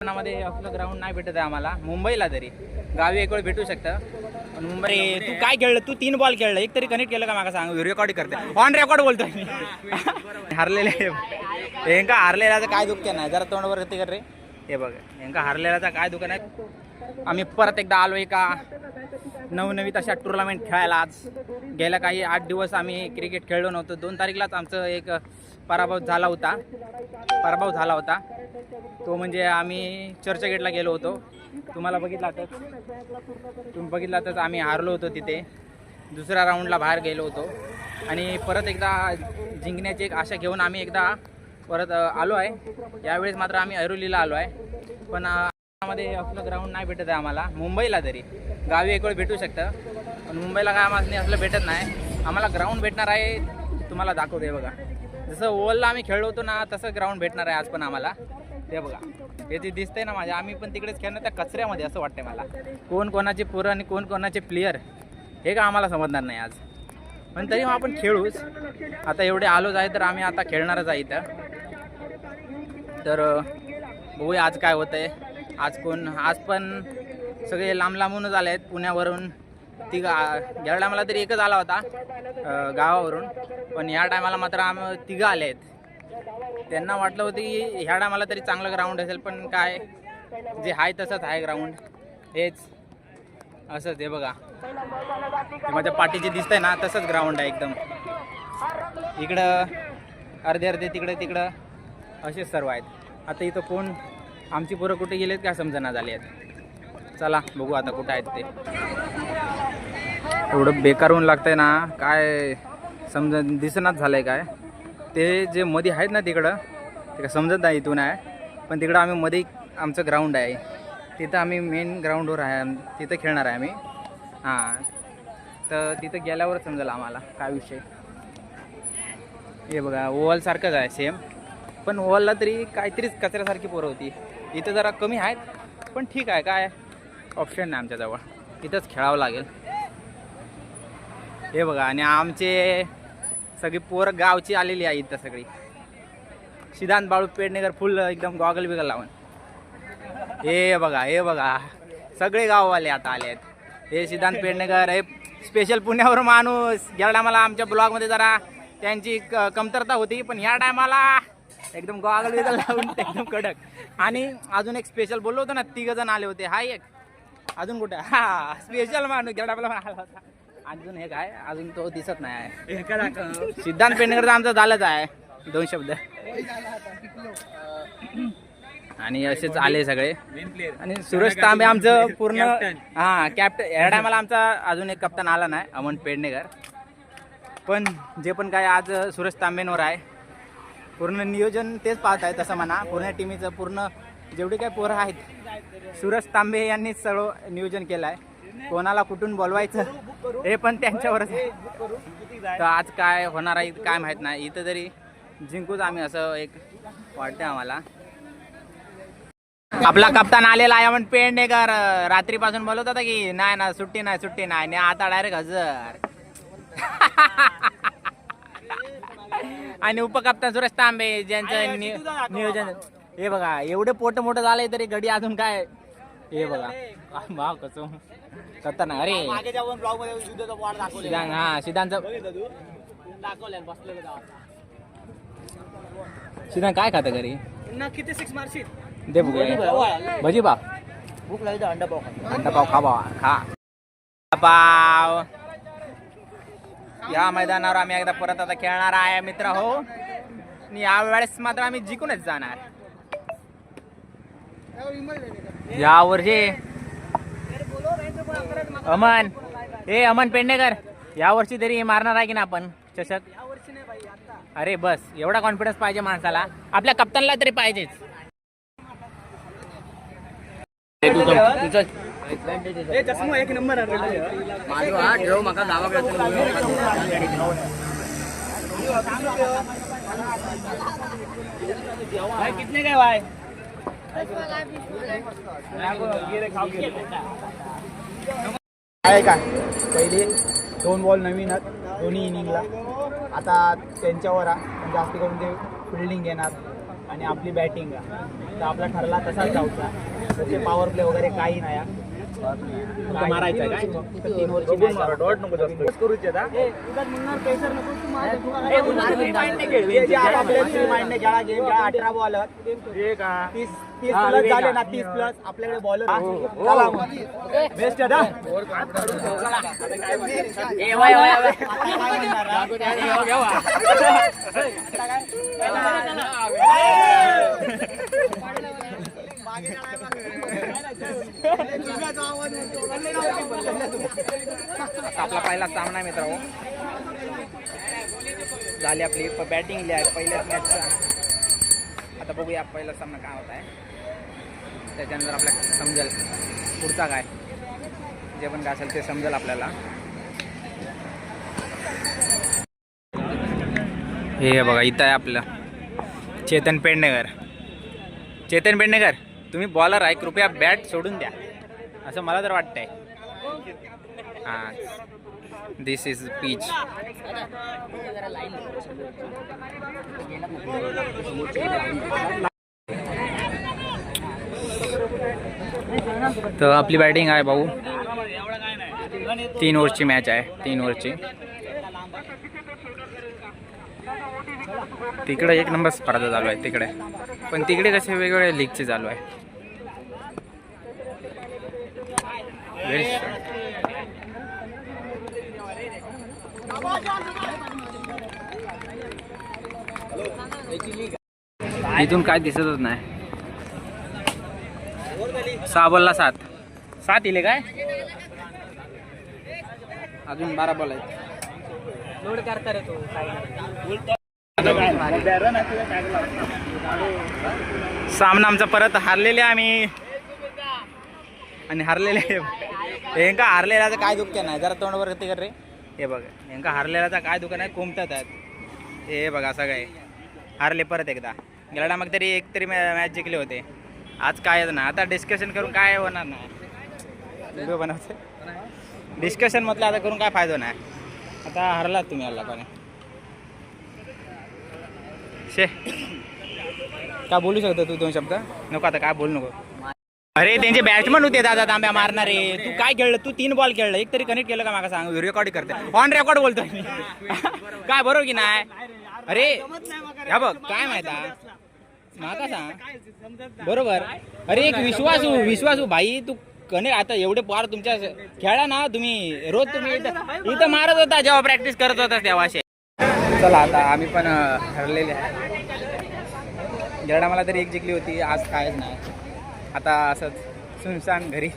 मध्ये आपलं ग्राउंड नाही भेटत आहे आम्हाला मुंबईला, तरी गावी एक वेळ भेटू शकतं. मुंबई तू काय खेळलं? तू 3 बॉल खेळलं, एक तरी कनेक्ट केलं का? मागा सांग, रेकॉर्ड करते, ऑन रेकॉर्ड बोलतोय मी. हारलेले यांका हारलेल्याचं काय दुःख नाही, जरा तोंडवर येते कर रे. हे बघ, यांका हारलेल्याचा काय दुःख नाही. आम्ही परत एकदा आलो एका नवनवीन अशा टुर्नामेंट खेळायला. आज गेल्या काही 8 दिवस आम्ही क्रिकेट खेळलो नव्हतो. 2 तारीखलाच आमचं एक पराभव झाला होता. तो म्हणजे आम्ही चर्चगेटला गेलो होतो. तुम्ही बघितलातच आम्ही हारलो होतो तिथे. दुसऱ्या राऊंडला बाहेर गेलो होतो आणि परत एकदा जिंकण्याची एक आशा घेऊन आम्ही एकदा परत आलो आहे. यावेळेस मात्र आम्ही ऐरोलीला आलो आहे. पण मध्ये आपलं ग्राउंड नाही भेटत आहे आम्हाला मुंबईला, तरी गावी एक वेळ भेटू शकतं. पण मुंबईला काय आम्हाला असलं भेटत नाही. आम्हाला ग्राउंड भेटणार आहे, तुम्हाला दाखवते बघा. जसं ओवलला आम्ही खेळलो होतो ना, तसं ग्राउंड भेटणार आहे आज पण आम्हाला. ते बघा, हे जे दिसतंय ना माझ्या, आम्ही पण तिकडेच खेळणार त्या कचऱ्यामध्ये, असं वाटतंय मला. कोण कोणाचे पोरं आणि कोण कोणाचे प्लेयर हे का आम्हाला समजणार नाही आज. पण तरी मग आपण खेळूच. आता एवढे आलोच आहे तर आम्ही आता खेळणारच आहे इथं. तर बघूया आज काय होतंय. आज पण सगळे लांबूनच आले आहेत पुण्यावरून. गेल्या टायमाला तरी एकच आला होता गावावरून, पण या टायमाला मात्र आम्ही 3 आले आहेत. त्यांना वाटलं होतं की ह्या टायमाला तरी चांगलं ग्राउंड असेल, पण काय जे आहे तसंच आहे ग्राउंड. हेच असंच आहे बघा, माझ्या पाठीचे दिसतंय ना, तसंच ग्राउंड आहे एकदम. इकडं अर्धे तिकडं असेच सर्व आहेत. आता इथं कोण आमची पोरं कुठे गेलेत काय समजना झाली आहेत. चला बघू आता कुठं आहेत ते. एवढं बेकार ऊन लागतंय ना, काय दिसनाच झालंय काय. ते जे मध्ये आहेत ना तिकडं, ते काय समजत नाही इथून आहे. पण तिकडं आम्ही मध्ये आमचं ग्राउंड आहे, तिथं आम्ही मेन ग्राउंडवर आहे, तिथं खेळणार आहे आम्ही. हां, तर तिथं गेल्यावर समजेल आम्हाला काय विषय. हे बघा, ओव्हलसारखंच आहे सेम, पण ओव्हलला तरी काहीतरीच कचऱ्यासारखी पोरं होती. इथं जरा कमी आहेत, पण ठीक आहे, काय ऑप्शन नाही आमच्याजवळ, इथंच खेळावं लागेल. हे बघा, आणि आमचे सगळी पोरं गावची आलेली आहे इथं सगळी. सिद्धांत बाळू पेडणेकर फुल एकदम गॉगल बिगल लावून. हे बघा सगळे गाववाले आता आले आहेत. हे सिद्धांत पेडणेकर, हे स्पेशल पुण्यावर माणूस. या टायमाला आमच्या ब्लॉगमध्ये जरा त्यांची कमतरता होती, पण ह्या टायमाला एकदम गॉगल बिगल लावून एकदम कडक. आणि अजून एक स्पेशल बोललो होतो ना, 3 जण आले होते. हा एक अजून कुठे, हा स्पेशल माणूस या टायमाला आला होता. अजून हे काय, अजून तो दिसत नाही आहे. सिद्धांत पेडणेकरचं आमचं झालंच आहे 2 शब्द. आणि असेच आले सगळे. आणि सुरेश तांबे आमचं पूर्ण कॅप्टन. या टायमाला आमचा अजून एक कप्तान आला नाही, अमन पेडणेकर. पण जे पण काय आज सुरेश तांबेंवर आहे. पूर्ण नियोजन तेच पाहत आहे तसं म्हणा. पूर्ण टीमीचं पूर्ण जेवढे काही पोरं आहेत, सुरेश तांबे यांनी सगळं नियोजन केलं आहे. कोणाला कुठून बोलवायचं हे पण त्यांच्यावरच आहे. तर आज काय होणार आहे काय माहीत नाही. इथं तरी जिंकूच आम्ही असं एक वाटतं आम्हाला. आपला कप्तान आलेला आहे अमन पेडणेकर. रात्रीपासून बोलत होता की नाही सुट्टी नाही, आणि आता डायरेक्ट हजर. आणि उपकप्तान सुरेश तांबे ज्यांचं नियोजन. हे बघा, एवढे पोट मोठं झालंय तरी गडी अजून काय. हे बघा भाव कसं खतरनाक. अरे सिद्धांत काय खातं घरी? किती 6 मार्कशीट दे भजी पाव, भूक लागली तर अंडा पाव खा बाबा, खा पाव. या मैदानावर आम्ही एकदा परत आता खेळणार आहे मित्र हो. आणि यावेळेस मात्र आम्ही जिंकूनच जाणार. यावर्षी अमन पेडणेकर यावर्षी तरी मारणार आहे की ना आपण चषक? अरे बस, एवढा कॉन्फिडन्स पाहिजे माणसाला. आपल्या कप्तानला तरी पाहिजेच. एक नंबर कितने काय भाई आहे काय. पहिले 2 बॉल नवीन दोन्ही इनिंगला. आता त्यांच्यावर जास्त करून ते फिल्डिंग घेणार आणि आपली बॅटिंग तर आपला ठरला तसाच जाऊचा. त्याचे पॉवर प्ले वगैरे काही नाही मारायचं आहे काय? 3 ओव्हरची डॉट नको जास्त करूचे आता. माइंडने खेळा गेम खेळा 18 बॉल 30 प्लस झाले ना 30 प्लस आपल्याकडे बॉलर बेस्ट आहे आपला पहिला सामना मित्र झाली आपली बॅटिंग आहे पहिल्याच मॅचचा. आता बघूया पहिला सामना काय होत आहे, त्याच्यानंतर आपल्याला समजेल पुढचा काय, जे पण काय असेल ते समजेल आपल्याला. हे बघा इथं आहे आपलं चेतन पेडणेकर. चेतन पेडणेकर तुम्ही बॉलर आहे, कृपया बॅट सोडून द्या असं मला तर वाटतंय. हां दिस इज पिच. तर आपली बॅटिंग आहे भाऊ. 3 ओव्हरची मॅच आहे, 3 ओव्हरची. तिकडे 1 नंबर स्पर्धा चालू आहे तिकडे, पण तिकडे कसे वेगवेगळे लीगचे चालू आहे. इथून काय दिसतच नाही. 6 बॉलला 7 इले काय, अजून 12 बॉल आहेत. लोड करता रे तो सामना आमचा परत हारलेले आम्ही आणि हारलेले यांका हारलेल्याचं काय दुःख नाही. जरा तोंडवर ते कर रे. हे बघा यांका हारलेल्याचा काय दुःख नाही, कोंबतात आहेत. हे बघा असं काय हारले परत एकदा. गेला मग तरी एक तरी मॅच जिंकले होते, आज काय ना. आता डिस्कशन करून काय होणार नाही. व्हिडिओ बनवते डिस्कशन म्हटलं आता करून काय फायदा नाही. आता हारलात तुम्ही आला कोणी शे. काय बोलू शकतो तू 2 शब्द? नको आता काय बोलू नको. अरे त्यांचे बॅट्समन होते दादा तांब्या मारणारे. तू काय खेळलं? तू 3 बॉल खेळलं, एक तरी कनेक्ट केलं का? मागा सांग, रेकॉर्ड करते ऑन रेकॉर्ड बोलतोय मी. काय बरोबर की नाही? अरे ह्या बघ काय माहिती माका सांग बरोबर. अरे एक विश्वासू भाई तू कने आता एवढे पार तुमच्या खेळा ना तुम्ही. रोज तुम्ही इथं मारत होता जेव्हा प्रॅक्टिस करत होता तेव्हा. चला आता आम्ही पण हरलेले आहे. गेला मला तरी एक जिंकली होती, आज कायच नाही. आता असंच सुनसान घरी.